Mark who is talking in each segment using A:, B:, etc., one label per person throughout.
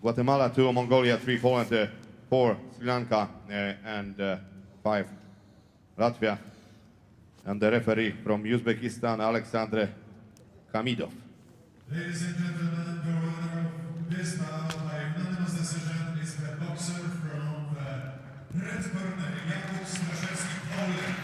A: Guatemala 2, Mongolia 3, Poland 4, Sri Lanka and 5, Latvia. And the referee from Uzbekistan, Alexander Kamidov.
B: Ladies and gentlemen, the winner of this bout by unanimous decision is the boxer from the red corner, Poland.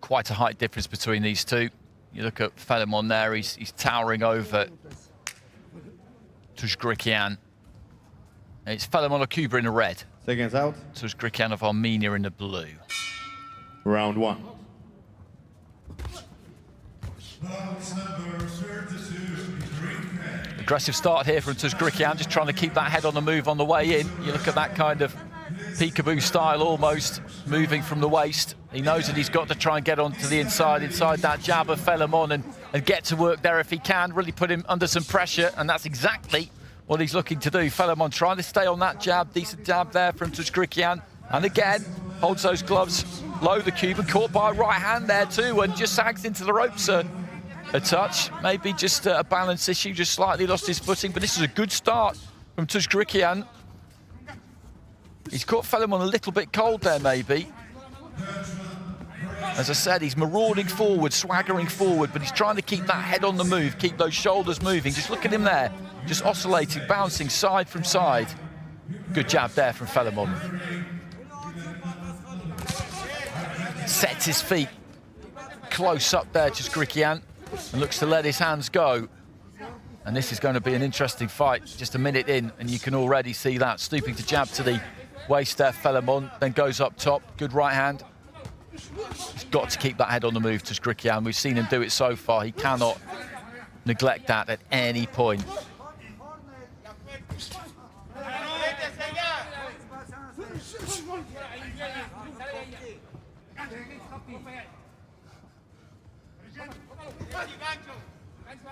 C: Quite a height difference between these two. You look at FELIMON there, he's towering over TSHGHRIKYAN. It's FELIMON of Cuba in the red.
A: Seconds out.
C: TSHGHRIKYAN of Armenia in the blue.
A: Round 1.
C: Aggressive start here from TSHGHRIKYAN, just trying to keep that head on the move on the way in. You look at that kind of peekaboo style almost, moving from the waist. He knows that he's got to try and get onto the inside that jab of FELIMON and get to work there if he can, really put him under some pressure, and that's exactly what he's looking to do. FELIMON trying to stay on that jab, decent jab there from TSHGHRIKYAN, and again, holds those gloves low, the Cuban, caught by a right hand there too, and just sags into the ropes a touch. Maybe just a balance issue, just slightly lost his footing, but this is a good start from TSHGHRIKYAN. He's caught FELIMON a little bit cold there, maybe. As I said, he's marauding forward, swaggering forward, but he's trying to keep that head on the move, keep those shoulders moving. Just look at him there, just oscillating, bouncing side from side. Good jab there from FELIMON. Sets his feet close up there, TSHGHRIKYAN, and looks to let his hands go. And this is going to be an interesting fight, just a minute in, and you can already see that. Stooping to jab to the waist there, FELIMON, then goes up top, good right hand. He's got to keep that head on the move, TSHGHRIKYAN. We've seen him do it so far. He cannot neglect that at any point.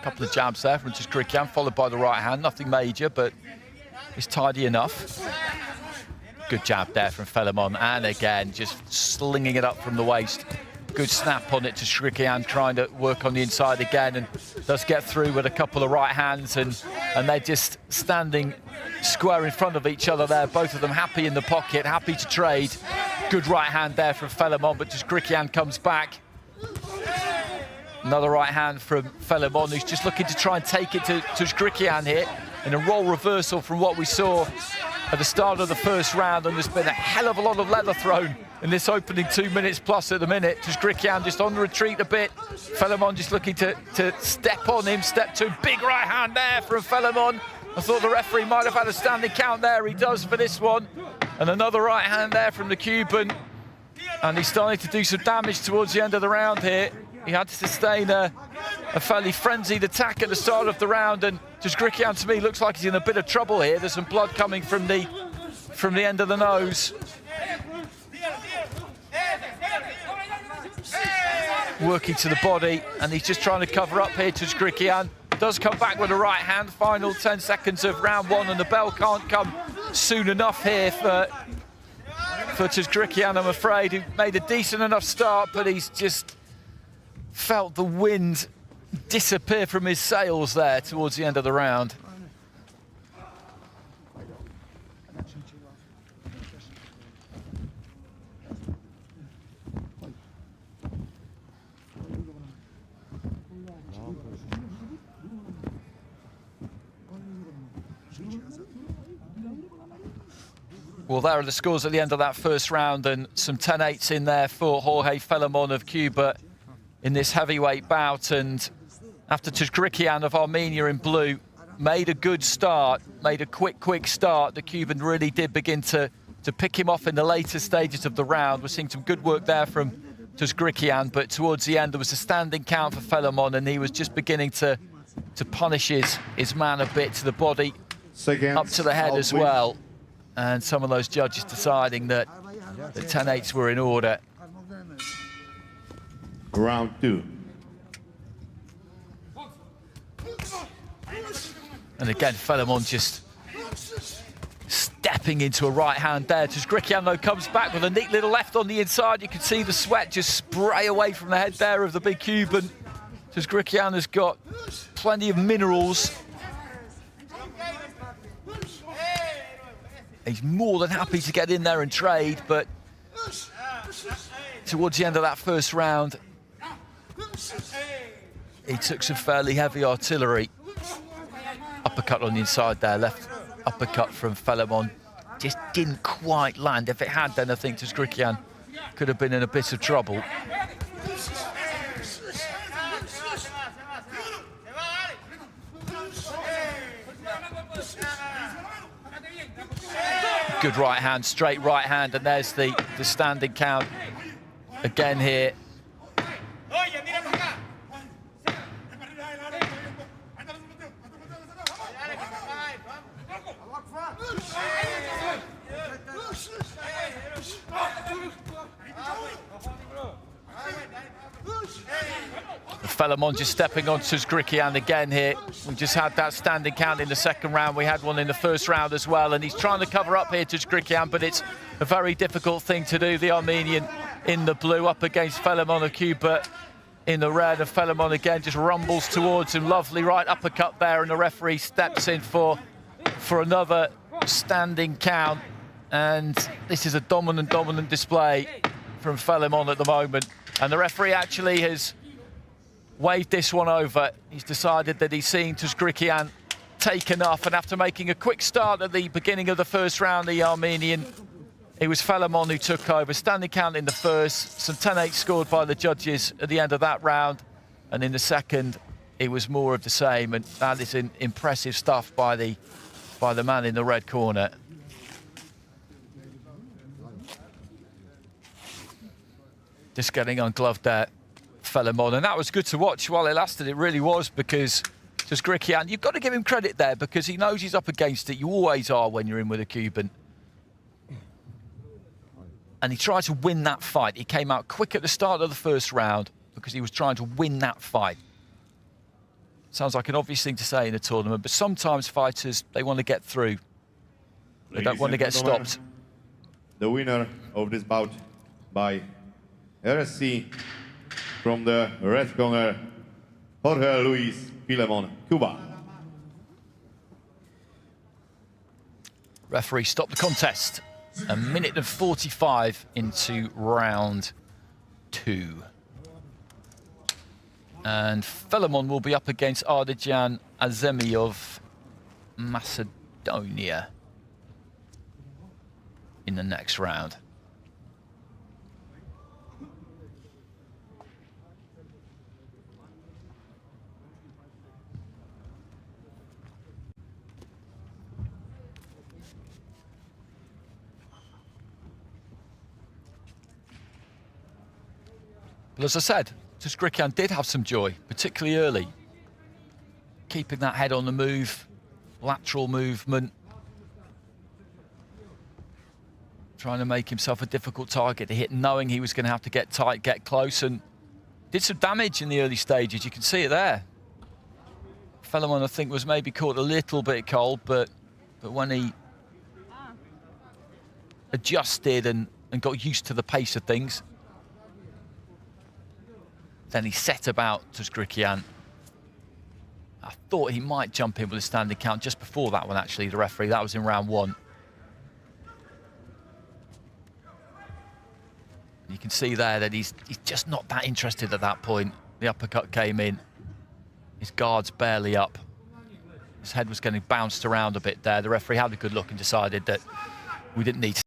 C: Couple of jabs there from TSHGHRIKYAN, followed by the right hand. Nothing major, but it's tidy enough. Good jab there from FELIMON, and again, just slinging it up from the waist. Good snap on it to TSHGHRIKYAN, trying to work on the inside again, and does get through with a couple of right hands, and they're just standing square in front of each other there. Both of them happy in the pocket, happy to trade. Good right hand there from FELIMON, but TSHGHRIKYAN comes back. Another right hand from FELIMON, who's just looking to try and take it to TSHGHRIKYAN here in a role reversal from what we saw at the start of the first round, and there's been a hell of a lot of leather thrown in this opening 2 minutes plus at the minute. TSHGHRIKYAN just on the retreat a bit. FELIMON just looking to step on him, step two. Big right hand there from FELIMON. I thought the referee might have had a standing count there. He does for this one. And another right hand there from the Cuban. And he's starting to do some damage towards the end of the round here. He had to sustain a fairly frenzied attack at the start of the round, and TSHGHRIKYAN to me looks like he's in a bit of trouble here. There's some blood coming from the end of the nose. Working to the body, and he's just trying to cover up here. TSHGHRIKYAN does come back with a right hand. Final 10 seconds of round one, and the bell can't come soon enough here for TSHGHRIKYAN, I'm afraid. He made a decent enough start, but he's just felt the wind disappear from his sails there towards the end of the round. Well, there are the scores at the end of that first round, and some 10-8s in there for Jorge FELIMON of Cuba in this heavyweight bout. And after TSHGHRIKYAN of Armenia in blue made a good start, made a quick start, the Cuban really did begin to pick him off in the later stages of the round. We're seeing some good work there from TSHGHRIKYAN, but towards the end there was a standing count for FELIMON, and he was just beginning to punish his man a bit to the body.
A: seconds.
C: up to the head
A: out
C: as
A: with
C: well. And some of those judges deciding that the 10-8s were in order.
A: Round 2.
C: And again, FELIMON just stepping into a right hand there. TSHGHRIKYAN though comes back with a neat little left on the inside. You can see the sweat just spray away from the head there of the big Cuban. TSHGHRIKYAN has got plenty of minerals. He's more than happy to get in there and trade, but towards the end of that first round, he took some fairly heavy artillery. Uppercut on the inside there, left uppercut from FELIMON. Just didn't quite land. If it had, then I think TSHGHRIKYAN could have been in a bit of trouble. Good right hand, straight right hand, and there's the standing count again here. FELIMON just stepping on TSHGHRIKYAN again here. We just had that standing count in the second round. We had one in the first round as well, and he's trying to cover up here, TSHGHRIKYAN, but it's a very difficult thing to do. The Armenian in the blue up against FELIMON of Cuba in the red, and FELIMON again just rumbles towards him. Lovely right uppercut there, and the referee steps in for another standing count. And this is a dominant display from FELIMON at the moment. And the referee actually has waved this one over. He's decided that he's seen TSHGHRIKYAN take enough, and after making a quick start at the beginning of the first round, the Armenian, it was FELIMON who took over. Standing count in the first, some 10-8 scored by the judges at the end of that round, and in the second, it was more of the same, and that is impressive stuff by the man in the red corner. Just getting ungloved there, FELIMON, and that was good to watch while it lasted. It really was, because TSHGHRIKYAN, you've got to give him credit there, because he knows he's up against it. You always are when you're in with a Cuban. And he tried to win that fight. He came out quick at the start of the first round because he was trying to win that fight. Sounds like an obvious thing to say in a tournament, but sometimes fighters, they want to get through. They don't want to get stopped.
A: The winner of this bout by RSC from the red corner, Jorge Luis FELIMON, Cuba.
C: Referee stopped the contest. A minute and 45 into round 2. And FELIMON will be up against Ardijan Azemi of Macedonia in the next round. But as I said, TSHGHRIKYAN did have some joy, particularly early. Keeping that head on the move, lateral movement. Trying to make himself a difficult target to hit, knowing he was going to have to get tight, get close, and did some damage in the early stages. You can see it there. FELIMON, I think, was maybe caught a little bit cold, but when he adjusted and got used to the pace of things, then he set about TSHGHRIKYAN. I thought he might jump in with a standing count just before that one, actually, the referee. That was in round 1. You can see there that he's just not that interested at that point. The uppercut came in. His guard's barely up. His head was getting bounced around a bit there. The referee had a good look and decided that we didn't need to